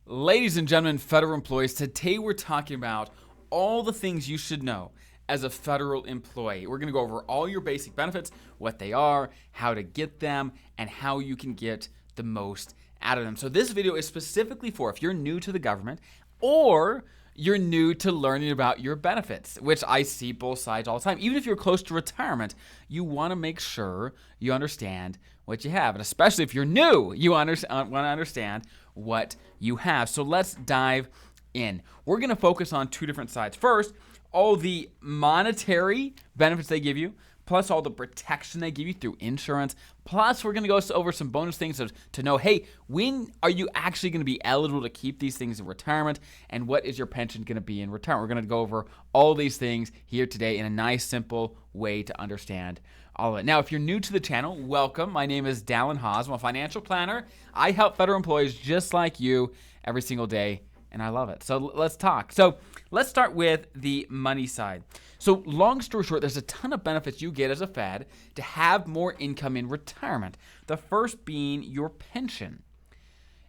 Ladies and gentlemen, federal employees, today we're talking about all the things you should know as a federal employee. We're going to go over all your basic benefits, what they are, how to get them, and how you can get the most out of them. So this video is specifically for if you're new to the government or you're new to learning about your benefits, which I see both sides all the time. Even if you're close to retirement, you want to make sure you understand what you have. And especially if you're new, you want to understand what you have. So let's dive in. We're going to focus on two different sides. First, all the monetary benefits they give you, plus all the protection they give you through insurance. Plus, we're going to go over some bonus things to know, hey, when are you actually going to be eligible to keep these things in retirement? And what is your pension going to be in retirement? We're going to go over all these things here today in a nice, simple way to understand all of it. Now, if you're new to the channel, welcome. My name is Dallin Haas. I'm a financial planner. I help federal employees just like you every single day, and I love it. So let's talk. So let's start with the money side. So long story short, there's a ton of benefits you get as a Fed to have more income in retirement. The first being your pension.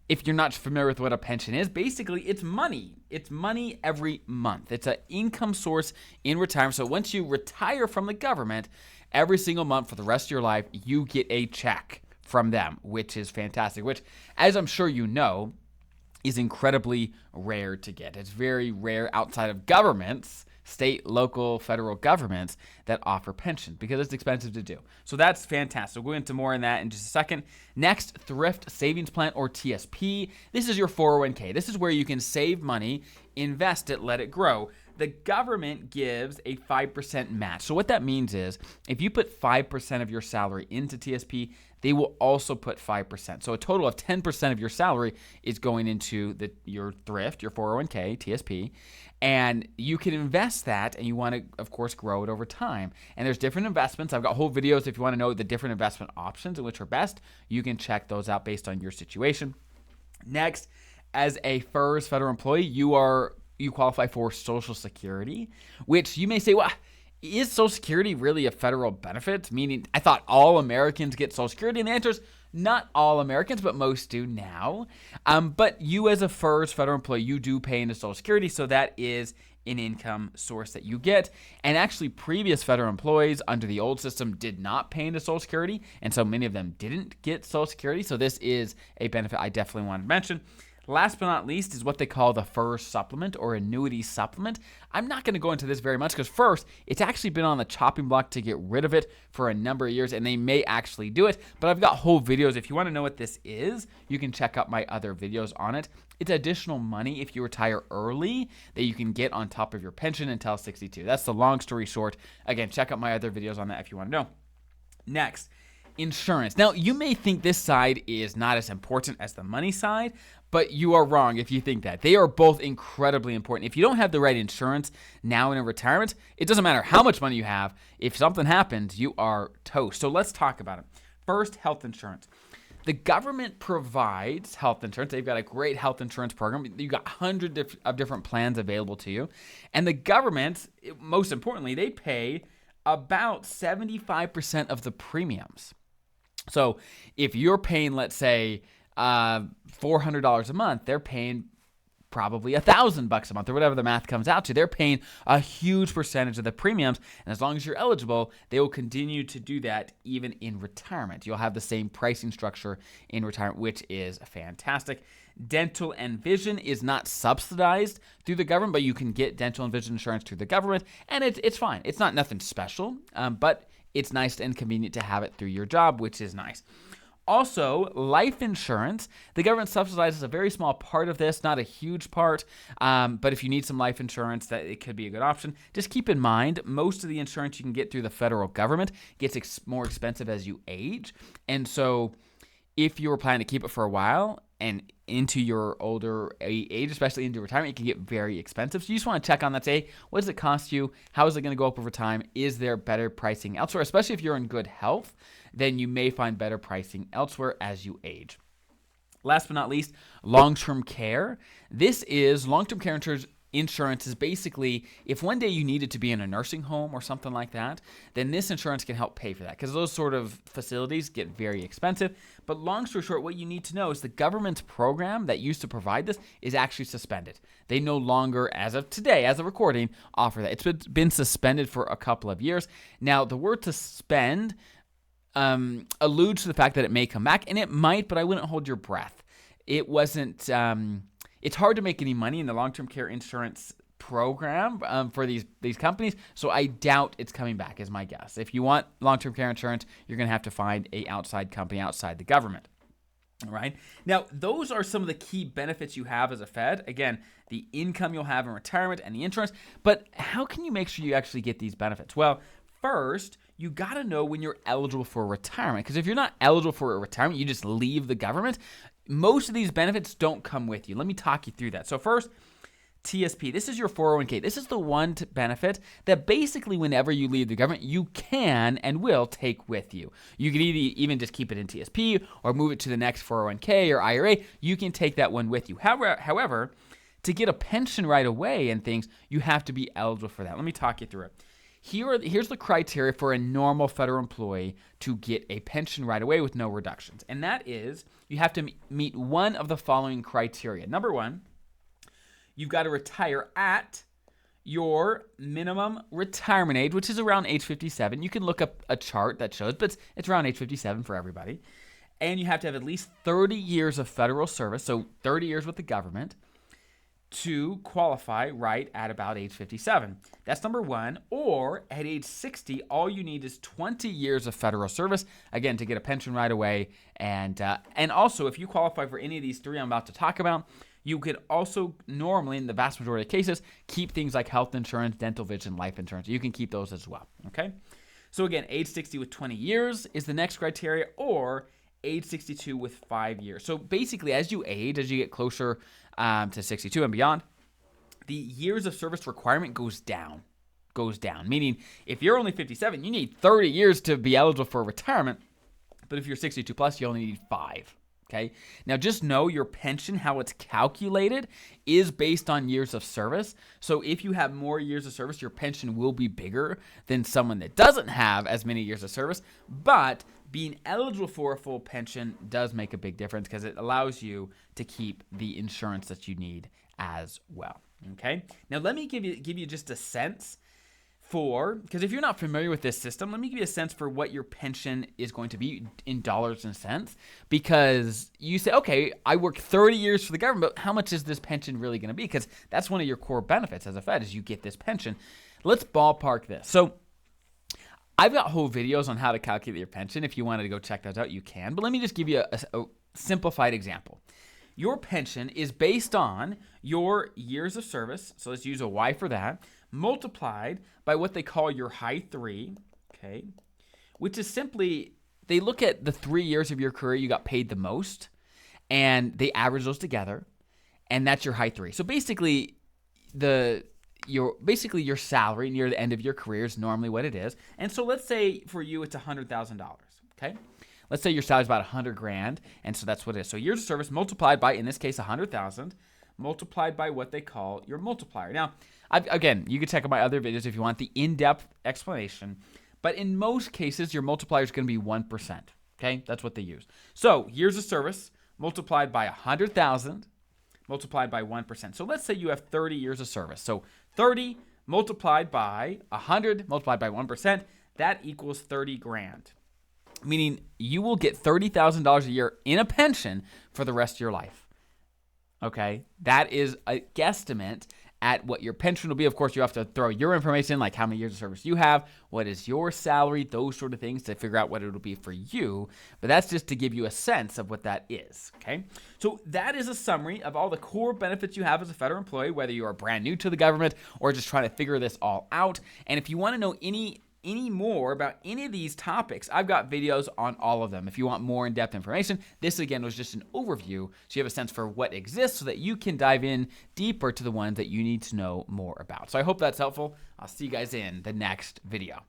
If you're not familiar with what a pension is, basically it's money. It's money every month. It's an income source in retirement. So once you retire from the government, every single month for the rest of your life, you get a check from them, which is fantastic, which, as I'm sure you know, is incredibly rare to get. It's very rare outside of governments, state, local, federal governments that offer pension because it's expensive to do. So that's fantastic. We'll go into more on that in just a second. Next, thrift savings plan or TSP. This is your 401k. This is where you can save money, invest it, let it grow. The government gives a 5% match. So what that means is if you put 5% of your salary into TSP, they will also put 5%. So a total of 10% of your salary is going into your thrift, your 401k, TSP, and you can invest that, and you want to, of course, grow it over time. And there's different investments. I've got whole videos if you want to know the different investment options and which are best. You can check those out based on your situation. Next, as a FERS federal employee, you qualify for Social Security, which you may say, well, is Social Security really a federal benefit? Meaning, I thought all Americans get Social Security, and the answer is not all Americans, but most do now. But you as a FERS federal employee, you do pay into Social Security, so that is an income source that you get. And actually, previous federal employees under the old system did not pay into Social Security, and so many of them didn't get Social Security, so this is a benefit I definitely wanted to mention. Last but not least is what they call the FERS supplement or annuity supplement. I'm not going to go into this very much because first, it's actually been on the chopping block to get rid of it for a number of years, and they may actually do it, but I've got whole videos. If you want to know what this is, you can check out my other videos on it. It's additional money if you retire early that you can get on top of your pension until 62. That's the long story short. Again, check out my other videos on that if you want to know. Next, insurance. Now, you may think this side is not as important as the money side, but you are wrong if you think that. They are both incredibly important. If you don't have the right insurance now in a retirement, it doesn't matter how much money you have. If something happens, you are toast. So let's talk about it. First, health insurance. The government provides health insurance. They've got a great health insurance program. You've got hundreds of different plans available to you. And the government, most importantly, they pay about 75% of the premiums. So if you're paying, let's say, $400 a month, they're paying probably $1,000 a month or whatever the math comes out to. They're paying a huge percentage of the premiums. And as long as you're eligible, they will continue to do that even in retirement. You'll have the same pricing structure in retirement, which is fantastic. Dental and vision is not subsidized through the government, but you can get dental and vision insurance through the government, and it's fine. It's not nothing special, but it's nice and convenient to have it through your job, which is nice. Also, life insurance, the government subsidizes a very small part of this, not a huge part, but if you need some life insurance, that it could be a good option. Just keep in mind, most of the insurance you can get through the federal government gets more expensive as you age, and so if you were planning to keep it for a while and into your older age, especially into retirement, it can get very expensive. So you just want to check on that. Say, what does it cost you? How is it going to go up over time? Is there better pricing elsewhere? Especially if you're in good health, then you may find better pricing elsewhere as you age. Last but not least, long-term care. This is long-term care insurance insurance is basically, if one day you needed to be in a nursing home or something like that, then this insurance can help pay for that, because those sort of facilities get very expensive. But long story short, what you need to know is the government's program that used to provide this is actually suspended. They no longer, as of today, as of recording, offer that. It's been suspended for a couple of years. Now, the word suspend alludes to the fact that it may come back, and it might, but I wouldn't hold your breath. It wasn't... It's hard to make any money in the long-term care insurance program for these companies, so I doubt it's coming back, is my guess. If you want long-term care insurance, you're going to have to find an outside company outside the government. All right. Now, those are some of the key benefits you have as a Fed. Again, the income you'll have in retirement and the insurance. But how can you make sure you actually get these benefits? Well, first, you got to know when you're eligible for retirement, because if you're not eligible for a retirement, you just leave the government. Most of these benefits don't come with you. Let me talk you through that. So first, TSP. This is your 401k. This is the one benefit that basically whenever you leave the government, you can and will take with you. You can even just keep it in TSP or move it to the next 401k or IRA. You can take that one with you. However, to get a pension right away and things, you have to be eligible for that. Let me talk you through it. Here's the criteria for a normal federal employee to get a pension right away with no reductions. And that is, you have to meet one of the following criteria. Number one, you've got to retire at your minimum retirement age, which is around age 57. You can look up a chart that shows, but it's around age 57 for everybody. And you have to have at least 30 years of federal service, so 30 years with the government, to qualify right at about age 57. That's number one. Or at age 60, all you need is 20 years of federal service, again, to get a pension right away. And also, if you qualify for any of these three I'm about to talk about, you could also normally, in the vast majority of cases, keep things like health insurance, dental, vision, life insurance. You can keep those as well, okay? So again, age 60 with 20 years is the next criteria, or age 62 with 5 years. So basically, as you age, as you get closer to 62 and beyond, the years of service requirement goes down. Meaning, if you're only 57, you need 30 years to be eligible for retirement. But if you're 62 plus, you only need 5. Okay. Now, just know your pension, how it's calculated, is based on years of service. So if you have more years of service, your pension will be bigger than someone that doesn't have as many years of service. But being eligible for a full pension does make a big difference, because it allows you to keep the insurance that you need as well. Okay. Now, let me give you just a sense because if you're not familiar with this system, let me give you a sense for what your pension is going to be in dollars and cents. Because you say, okay, I work 30 years for the government, but how much is this pension really going to be? Because that's one of your core benefits as a Fed, is you get this pension. Let's ballpark this. So I've got whole videos on how to calculate your pension. If you wanted to go check those out, you can. But let me just give you a simplified example. Your pension is based on your years of service, so let's use a Y for that, multiplied by what they call your high 3, okay, which is simply, they look at the 3 years of your career you got paid the most, and they average those together, and that's your high 3. So basically, your salary near the end of your career is normally what it is. And so let's say for you it's $100,000, okay? Let's say your salary is about $100,000, and so that's what it is. So years of service multiplied by, in this case, 100,000, multiplied by what they call your multiplier. Now, again, you can check out my other videos if you want the in-depth explanation, but in most cases, your multiplier is going to be 1%, okay? That's what they use. So years of service multiplied by 100,000 multiplied by 1%. So let's say you have 30 years of service. So 30 multiplied by 100 multiplied by 1%, that equals 30 grand. Meaning you will get $30,000 a year in a pension for the rest of your life. Okay? That is a guesstimate at what your pension will be. Of course, you have to throw your information, like how many years of service you have, what is your salary, those sort of things, to figure out what it will be for you. But that's just to give you a sense of what that is. Okay? So that is a summary of all the core benefits you have as a federal employee, whether you are brand new to the government or just trying to figure this all out. And if you want to know any more about any of these topics, I've got videos on all of them. If you want more in-depth information, this again was just an overview, so you have a sense for what exists so that you can dive in deeper to the ones that you need to know more about. So I hope that's helpful. I'll see you guys in the next video.